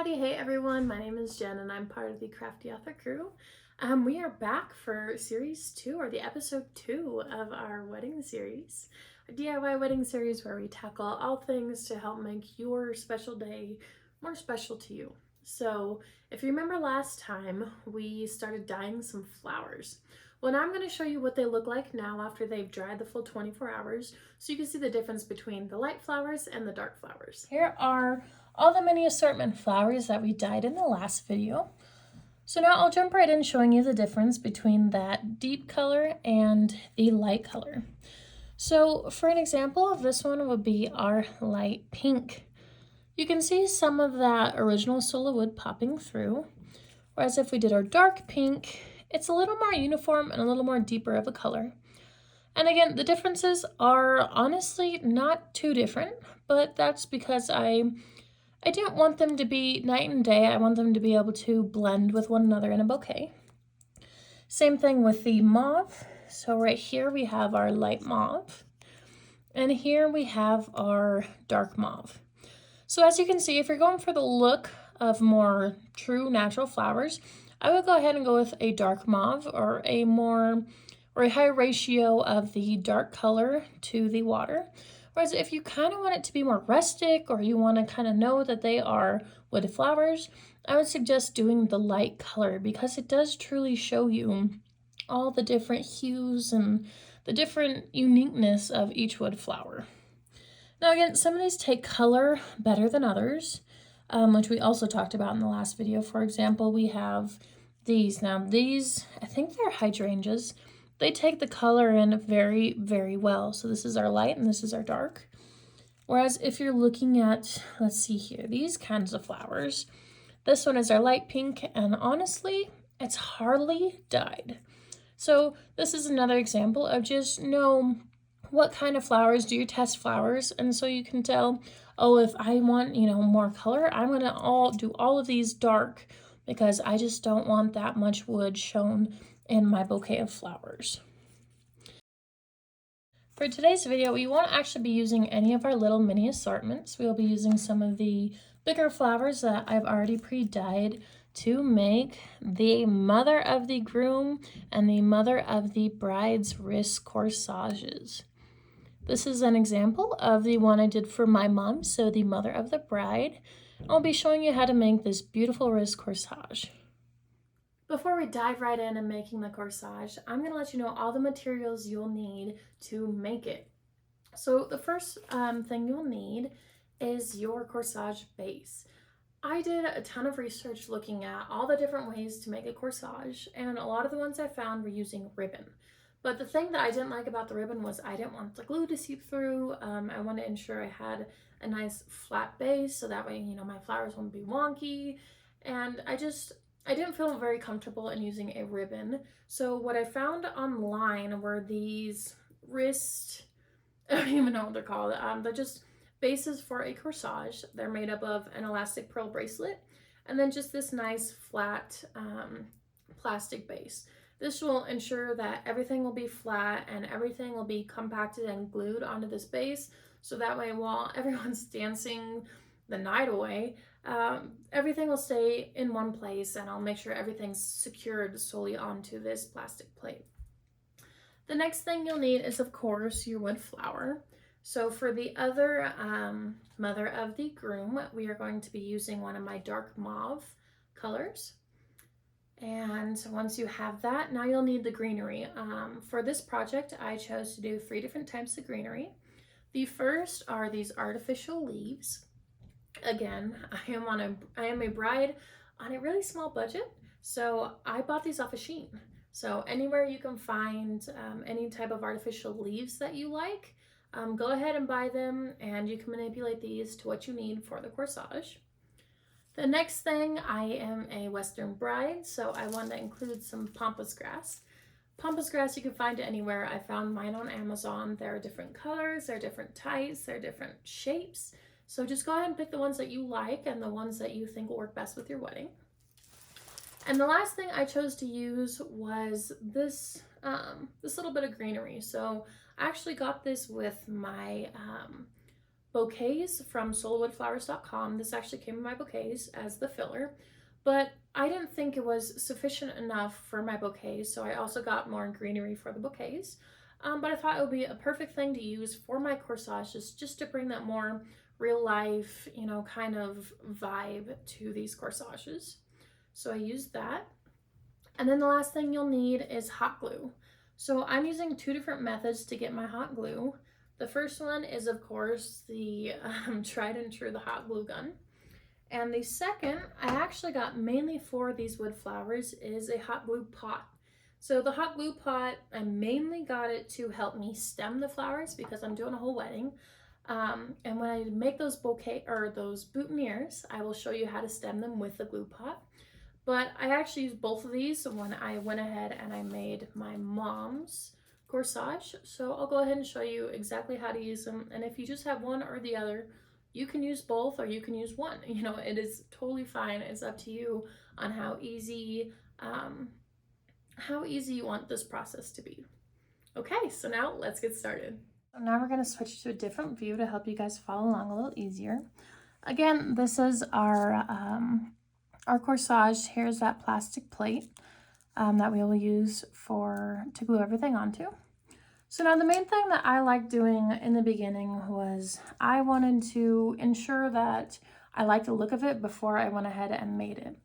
Howdy, hey everyone, my name is Jen and I'm part of the Crafty Author crew. We are back for series 2, or the episode 2 of our wedding series, a DIY wedding series where we tackle all things to help make your special day more special to you. So if you remember last time, we started dyeing some flowers. Well, now I'm going to show you what they look like now after they've dried the full 24 hours, so you can see the difference between the light flowers and the dark flowers. Here are all the mini assortment flowers that we dyed in the last video. So now I'll jump right in showing you the difference between that deep color and the light color. So for an example of this one would be our light pink. You can see some of that original Sola Wood popping through, whereas if we did our dark pink, it's a little more uniform and a little more deeper of a color. And again, the differences are honestly not too different, but that's because I didn't want them to be night and day. I want them to be able to blend with one another in a bouquet. Same thing with the mauve. So right here we have our light mauve, and here we have our dark mauve. So as you can see, if you're going for the look of more true natural flowers, I would go ahead and go with a dark mauve or a high ratio of the dark color to the water. Whereas if you kind of want it to be more rustic, or you want to kind of know that they are wood flowers, I would suggest doing the light color, because it does truly show you all the different hues and the different uniqueness of each wood flower. Now again, some of these take color better than others, which we also talked about in the last video. For example, we have these. Now these, I think they're hydrangeas. They take the color in very, very well. So this is our light and this is our dark. Whereas if you're looking at, let's see here, these kinds of flowers, this one is our light pink, and honestly, it's hardly dyed. So this is another example of just know what kind of flowers do you test flowers, and so you can tell, oh, if I want, more color, I'm gonna do all of these dark, because I just don't want that much wood shown in my bouquet of flowers. For today's video, we won't actually be using any of our little mini assortments. We'll be using some of the bigger flowers that I've already pre-dyed to make the mother of the groom and the mother of the bride's wrist corsages. This is an example of the one I did for my mom, so the mother of the bride. I'll be showing you how to make this beautiful wrist corsage. Before we dive right in and making the corsage, I'm going to let you know all the materials you'll need to make it. So the first thing you'll need is your corsage base. I did a ton of research looking at all the different ways to make a corsage, and a lot of the ones I found were using ribbon. But the thing that I didn't like about the ribbon was I didn't want the glue to seep through. I wanted to ensure I had a nice flat base, so that way, my flowers won't be wonky. And I didn't feel very comfortable in using a ribbon. So what I found online were these I don't even know what they're called. They're just bases for a corsage. They're made up of an elastic pearl bracelet and then just this nice flat plastic base. This will ensure that everything will be flat and everything will be compacted and glued onto this base, so that way while everyone's dancing the night away, everything will stay in one place, and I'll make sure everything's secured solely onto this plastic plate. The next thing you'll need is, of course, your wood flower. So for the other mother of the groom, we are going to be using one of my dark mauve colors. And once you have that, now you'll need the greenery. For this project, I chose to do 3 different types of greenery. The first are these artificial leaves. Again, I am a bride on a really small budget, so I bought these off of Shein. So anywhere you can find any type of artificial leaves that you like, go ahead and buy them, and you can manipulate these to what you need for the corsage. The next thing, I am a Western bride, so I want to include some pampas grass. Pampas grass you can find anywhere. I found mine on Amazon. There are different colors, there are different types, there are different shapes. So just go ahead and pick the ones that you like and the ones that you think will work best with your wedding. And the last thing I chose to use was this little bit of greenery. So I actually got this with my bouquets from solawoodflowers.com. This actually came in my bouquets as the filler, but I didn't think it was sufficient enough for my bouquets, so I also got more greenery for the bouquets. But I thought it would be a perfect thing to use for my corsages, just to bring that more real life, you know, kind of vibe to these corsages. So I used that. And then the last thing you'll need is hot glue. So I'm using two different methods to get my hot glue. The first one is, of course, the tried and true, the hot glue gun. And the second, I actually got mainly for these wood flowers, is a hot glue pot. So the hot glue pot, I mainly got it to help me stem the flowers because I'm doing a whole wedding. And when I make those bouquet or those boutonnieres, I will show you how to stem them with the glue pot. But I actually used both of these when I went ahead and I made my mom's corsage. So I'll go ahead and show you exactly how to use them. And if you just have one or the other, you can use both or you can use one. You know, it is totally fine. It's up to you on how easy you want this process to be. Okay, so now let's get started. So now we're going to switch to a different view to help you guys follow along a little easier. Again, this is our corsage. Here's that plastic plate that we will use to glue everything onto. So now the main thing that I liked doing in the beginning was I wanted to ensure that I liked the look of it before I went ahead and made it.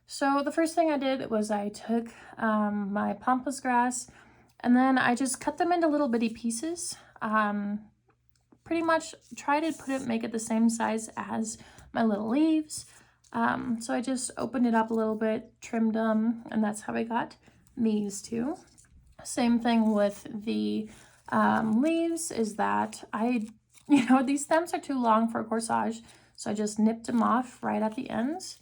So the first thing I did was I took my pampas grass and then I just cut them into little bitty pieces. Pretty much try to make it the same size as my little leaves. So I just opened it up a little bit, trimmed them, and that's how I got these two. Same thing with the leaves is that these stems are too long for a corsage, so I just nipped them off right at the ends,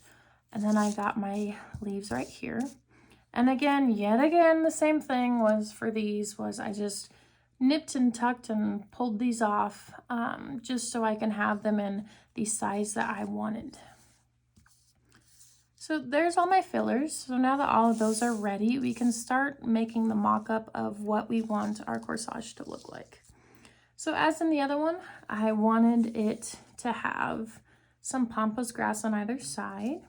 and then I got my leaves right here. And yet again, the same thing was for these, was I just nipped and tucked and pulled these off just so I can have them in the size that I wanted. So there's all my fillers. So now that all of those are ready, we can start making the mock-up of what we want our corsage to look like. So as in the other one, I wanted it to have some pampas grass on either side.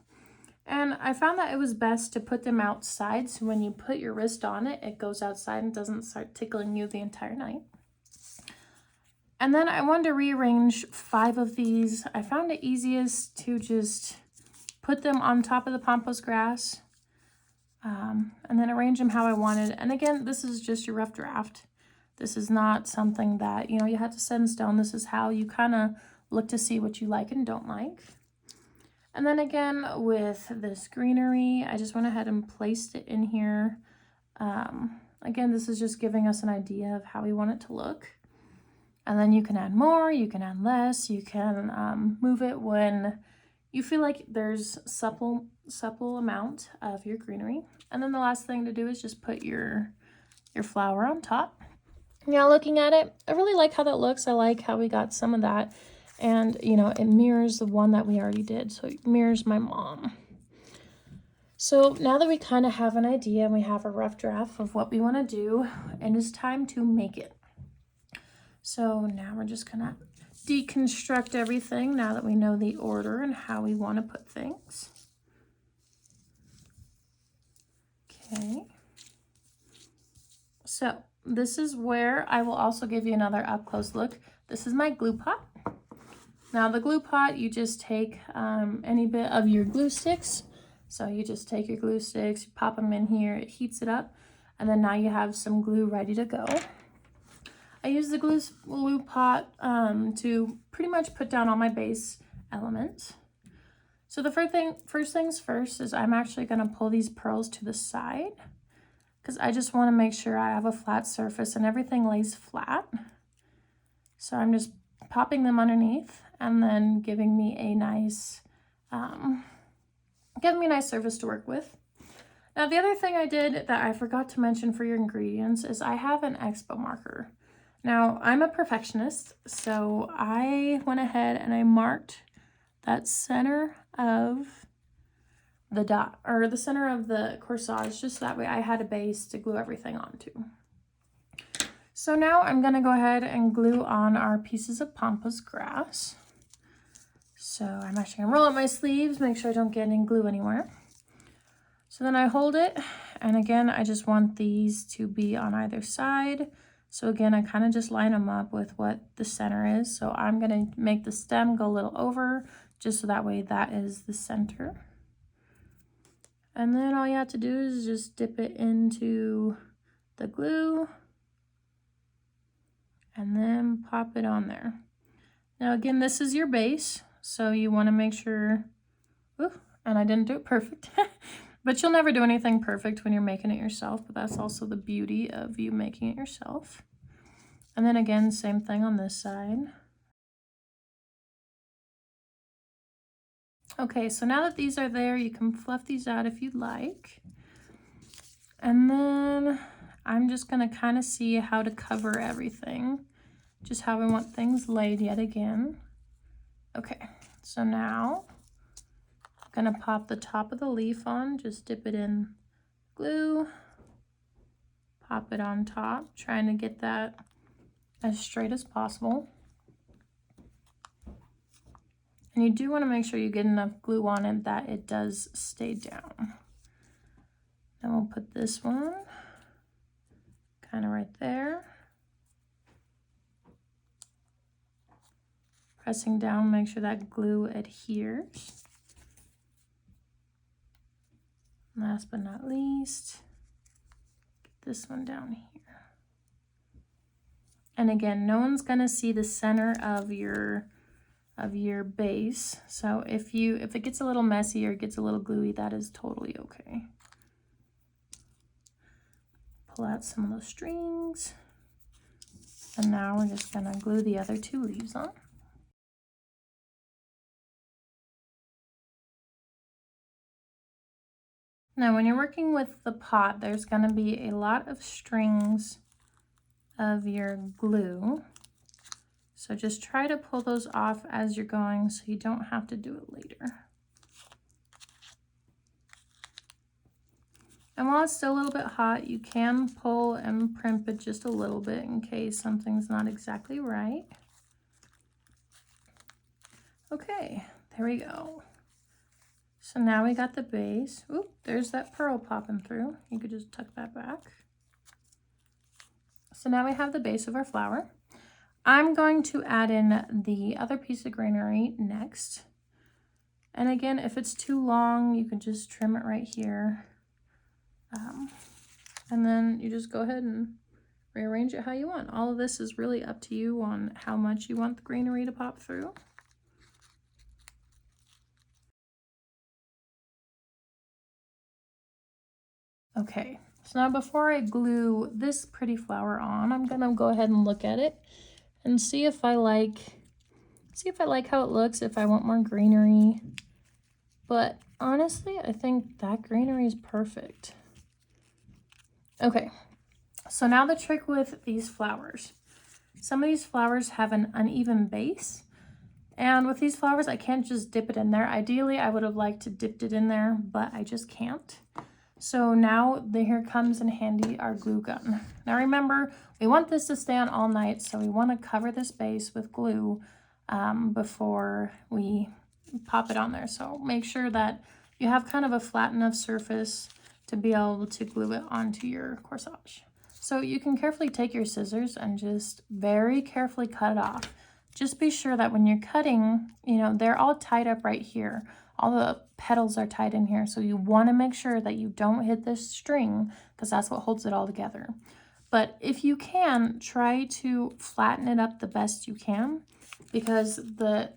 And I found that it was best to put them outside, so when you put your wrist on it, it goes outside and doesn't start tickling you the entire night. And then I wanted to rearrange 5 of these. I found it easiest to just put them on top of the pampas grass and then arrange them how I wanted. And again, this is just your rough draft. This is not something that, you have to set in stone. This is how you kind of look to see what you like and don't like. And then again, with this greenery, I just went ahead and placed it in here. Again, this is just giving us an idea of how we want it to look. And then you can add more, you can add less, you can move it when you feel like there's supple amount of your greenery. And then the last thing to do is just put your flower on top. Now looking at it, I really like how that looks. I like how we got some of that. And, it mirrors the one that we already did. So it mirrors my mom. So now that we kind of have an idea and we have a rough draft of what we want to do, and it's time to make it. So now we're just going to deconstruct everything now that we know the order and how we want to put things. Okay. So this is where I will also give you another up close look. This is my glue pot. Now the glue pot, you just take any bit of your glue sticks. So you just take your glue sticks, you pop them in here, it heats it up, and then now you have some glue ready to go. I use the glue pot to pretty much put down all my base elements. So the first things first is I'm actually going to pull these pearls to the side because I just want to make sure I have a flat surface and everything lays flat. So I'm just popping them underneath and then giving me a nice surface to work with. Now the other thing I did that I forgot to mention for your ingredients is I have an expo marker. Now I'm a perfectionist, so I went ahead and I marked that center of the dot, or the center of the corsage, just that way I had a base to glue everything onto. So now I'm gonna go ahead and glue on our pieces of pampas grass. So I'm actually gonna roll up my sleeves, make sure I don't get any glue anywhere. So then I hold it, and again, I just want these to be on either side. So again, I kind of just line them up with what the center is. So I'm gonna make the stem go a little over, just so that way that is the center. And then all you have to do is just dip it into the glue and then pop it on there. Now again, this is your base, so you want to make sure, ooh, and I didn't do it perfect, but you'll never do anything perfect when you're making it yourself, but that's also the beauty of you making it yourself. And then again, same thing on this side. Okay, so now that these are there, you can fluff these out if you'd like. And then I'm just gonna kind of see how to cover everything, just how I want things laid yet again. Okay, so now I'm gonna pop the top of the leaf on, just dip it in glue, pop it on top, trying to get that as straight as possible. And you do want to make sure you get enough glue on it that it does stay down. Then we'll put this one kind of right there. Pressing down, make sure that glue adheres. Last but not least, get this one down here. And again, no one's gonna see the center of your base. So if it gets a little messy or gets a little gluey, that is totally okay. Pull out some of those strings. And now we're just gonna glue the other two leaves on. Now when you're working with the pot, there's gonna be a lot of strings of your glue. So just try to pull those off as you're going so you don't have to do it later. And while it's still a little bit hot, you can pull and primp it just a little bit in case something's not exactly right. Okay, there we go. So now we got the base. Oop, there's that pearl popping through. You could just tuck that back. So now we have the base of our flower. I'm going to add in the other piece of greenery next. And again, if it's too long, you can just trim it right here. And then you just go ahead and rearrange it how you want. All of this is really up to you on how much you want the greenery to pop through. Okay, so now before I glue this pretty flower on, I'm gonna go ahead and look at it and see if I like how it looks, if I want more greenery. But honestly, I think that greenery is perfect. Okay, so now the trick with these flowers. Some of these flowers have an uneven base, and with these flowers, I can't just dip it in there. Ideally, I would have liked to dip it in there, but I just can't. So now here comes in handy our glue gun. Now remember, we want this to stay on all night, so we want to cover this base with glue before we pop it on there. So make sure that you have kind of a flat enough surface to be able to glue it onto your corsage. So you can carefully take your scissors and just very carefully cut it off. Just be sure that when you're cutting, you know, they're all tied up right here. All the petals are tied in here, so you want to make sure that you don't hit this string because that's what holds it all together. But if you can, try to flatten it up the best you can, because the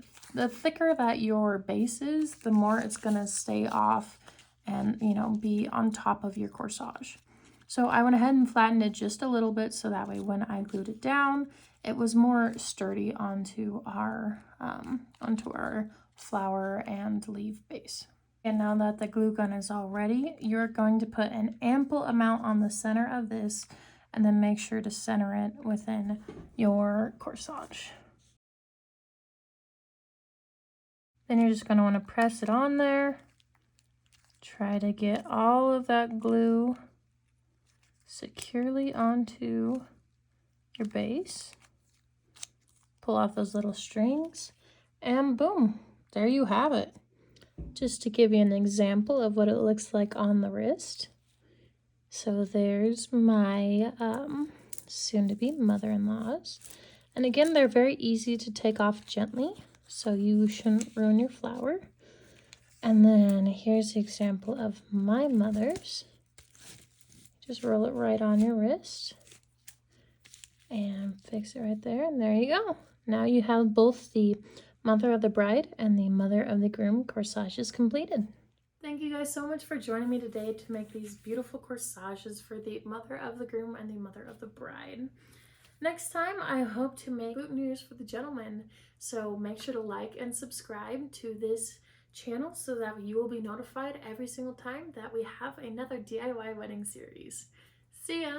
thicker that your base is, the more it's going to stay off and, you know, be on top of your corsage. So I went ahead and flattened it just a little bit so that way when I glued it down, it was more sturdy onto our flower and leaf base. And now that the glue gun is all ready, you're going to put an ample amount on the center of this and then make sure to center it within your corsage. Then you're just going to want to press it on there. Try to get all of that glue securely onto your base. Pull off those little strings, and boom, there you have it. Just to give you an example of what it looks like on the wrist. So there's my soon-to-be mother-in-laws. And again, they're very easy to take off gently, so you shouldn't ruin your flower. And then here's the example of my mother's. Just roll it right on your wrist and fix it right there, and there you go. Now you have both the mother of the bride and the mother of the groom corsages completed. Thank you guys so much for joining me today to make these beautiful corsages for the mother of the groom and the mother of the bride. Next time, I hope to make boutonnieres for the gentleman, so make sure to like and subscribe to this channel so that you will be notified every single time that we have another DIY wedding series. See ya!